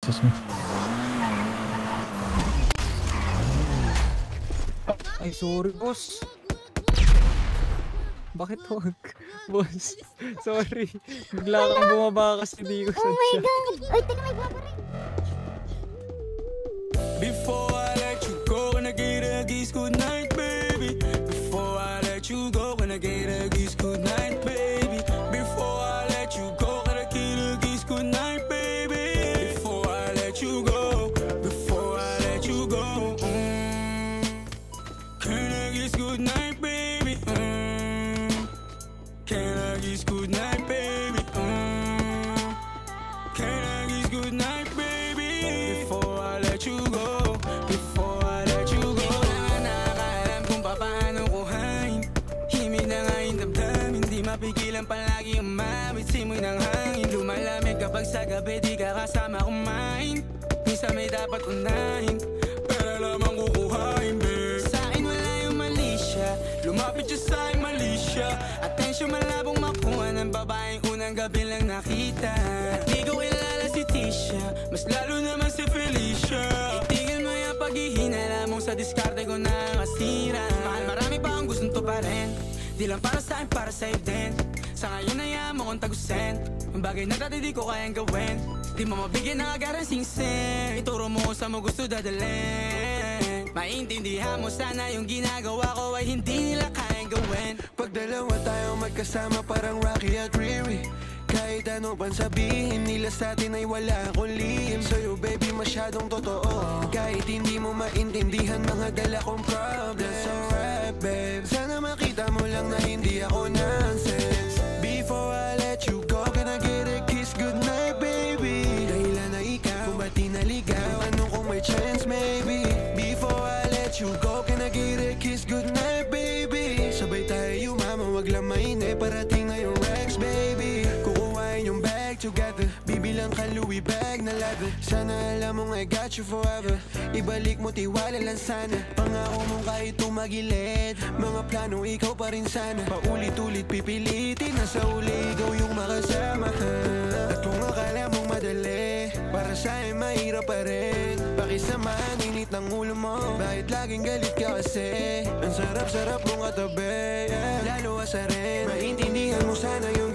sapatos mo. Ay, sorry, boss. Bakit wag? Boss, sorry. Bigla kang bumaba kasi di ko sadya. Oh my God! Ay, taga may bumaba rin. Before I let you go, gonna get a kiss good night, baby. Before I let you go, gonna get a kiss good night, baby. Before I let you go, gonna get a kiss good night, baby. Before I let you go, before I let you go, can I kiss good night, baby? Can I kiss good night, baby? Can I kiss good night, baby? Before I let you go, before I let you go. Di ko na nga nakakaalam kung paano kuhain. Himig na nga yung damdamin, di mapigilan palagi umawit. Simoy ng hangin, lumalamig kapag sa gabi di ka kasama kumain. Minsan may dapat unahin, pero lamang kukuhain, babe. Sa akin wala yung mali siya, lumapit siya sa akin mali siya. Atensyon malabong makuha ng babaeng unang gabi lang nakita. At di ko kilala si Tisha, mas lalo naman si Felicia. Itigil mo yung paghihinala mong sa diskarte ko na masira. Mahal, marami pa akong gustong to pa rin. Di lang para sa akin, para sa'yo din. Sa ngayon na yan mo kong tagusin. Ang bagay na dati di ko kayang gawin. Di mo mabigyan ng agarang sing-sing. Ituro mo kung saan mo gusto dadalhin. Maintindihan mo sana yung ginagawa ko ay hindi nila kayang gawin. Pag dalawa tayo magkasama parang Rocky at Riri. Kahit ano pang sabihin nila sa atin ay wala akong lihim. Sa'yo baby masyadong totoo, kahit hindi mo maintindihan mga dala kong problems. Alright babe, sana makita mo lang na hindi ako nonsense. Before I let you go, can I get a kiss goodnight baby? Dahilan na ikaw, kung ba't di naligaw, tanong kung may chance maybe. Before I let you go, can I get a kiss goodnight baby? Sabay tayo yumama, wag lang mainip, parating na yung Rex baby. Kukuhain yung bag together, bibilang ka Louis bag na leather. Sana alam mong I got you forever, ibalik mo tiwala lang sana. Pangako mong kahit tumagilid, mga plano ikaw pa rin sana. Paulit-ulit pipilitin, nasa uli ikaw yung makasama. At kung akala mong madali, para sa'yo mahirap pa rin. Pakisamahan init ng ulo mo, bakit laging galit ka kasi? Ang sarap-sarap mong katabi, yeah. Lalo asa rin, maintindihan mo sana yung